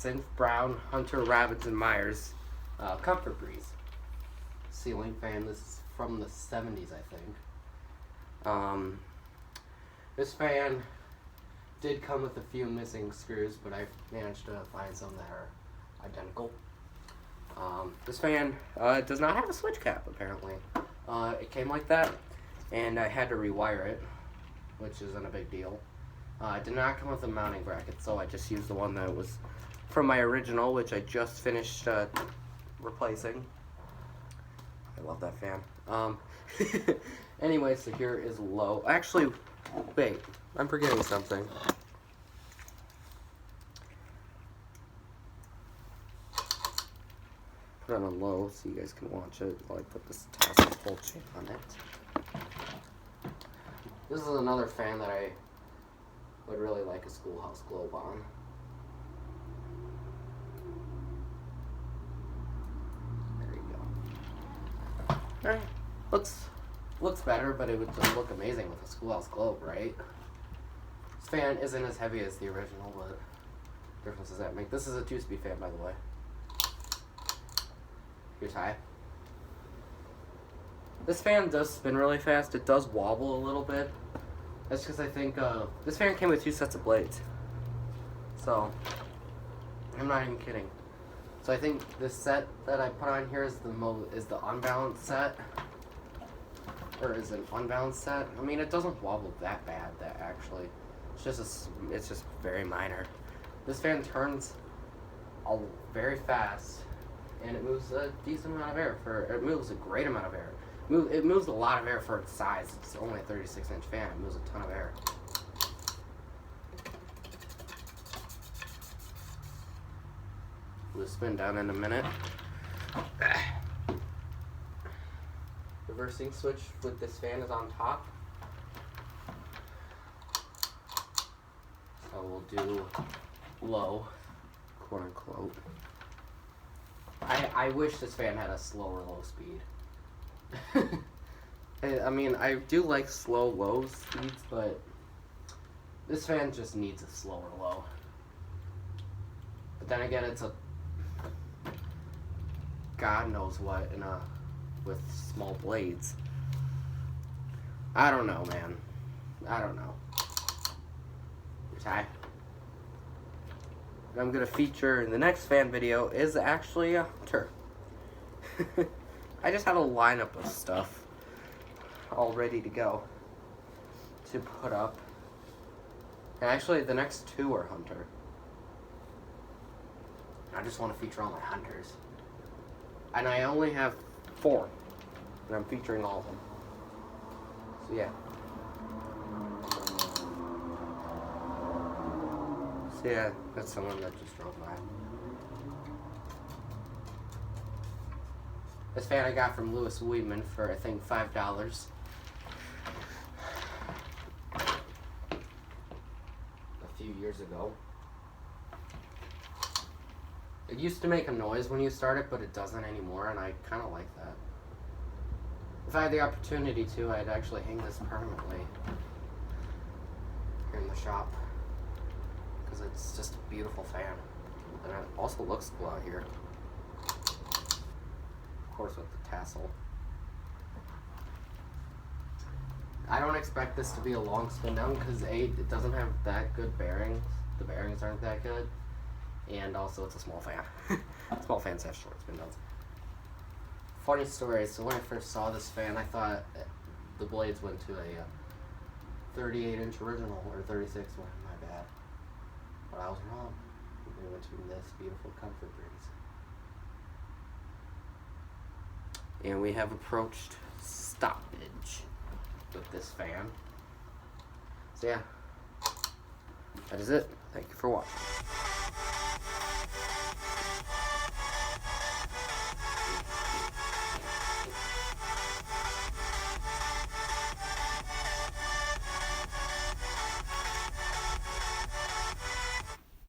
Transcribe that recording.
Dyson Brown Hunter Robinson Myers Comfort Breeze ceiling fan. This is from the 70s, I think. This fan did come with a few missing screws, but I managed to find some that are identical. This fan does not have a switch cap, apparently. It came like that, and I had to rewire it, which isn't a big deal. It did not come with a mounting bracket, so I just used the one that was from my original, which I just finished replacing. I love that fan. Anyway, so here is low. Actually, wait, I'm forgetting something. Put it on low so you guys can watch it while I put this tassel pull chain on it. This is another fan that I would really like a Schoolhouse globe on. There you go. Alright, looks better, but it would just look amazing with a Schoolhouse globe, right? This fan isn't as heavy as the original, but difference does that make? This is a 2-speed fan, by the way. Here's high. This fan does spin really fast. It does wobble a little bit. That's because I think this fan came with 2 sets of blades. So, I'm not even kidding. So I think this set that I put on here is the unbalanced set. Or is it an unbalanced set? I mean, it doesn't wobble that bad, actually. It's just very minor. This fan turns very fast, and it moves a decent amount of air. It moves a great amount of air. It moves a lot of air for its size. It's only a 36-inch fan. It moves a ton of air. We'll spin down in a minute. Reversing switch with this fan is on top. So we'll do low, quote unquote. I wish this fan had a slower low speed. I mean, I do like slow low speeds, but this fan just needs a slower low. But then again, it's a God knows what with small blades. I don't know, man. I don't know. Here's high. What I'm gonna feature in the next fan video is actually a Hunter. I just have a lineup of stuff all ready to go to put up. And actually, the next 2 are Hunter. I just want to feature all my Hunters. And I only have 4. And I'm featuring all of them. So yeah. So yeah, that's someone that just drove by. This fan I got from Louis Weedman for, I think, $5. A few years ago. It used to make a noise when you start it, but it doesn't anymore, and I kind of like that. If I had the opportunity to, I'd actually hang this permanently here in the shop, because it's just a beautiful fan, and it also looks cool out here. Of course, with the tassel. I don't expect this to be a long spin down, because A, it doesn't have that good bearings. The bearings aren't that good. And also, it's a small fan. Small fans have short spin downs. Funny story, so when I first saw this fan, I thought the blades went to a 38-inch original, or 36 one, my bad. But I was wrong. They went to this beautiful Comfort Breeze. And we have approached stoppage with this fan. So yeah, that is it. Thank you for watching.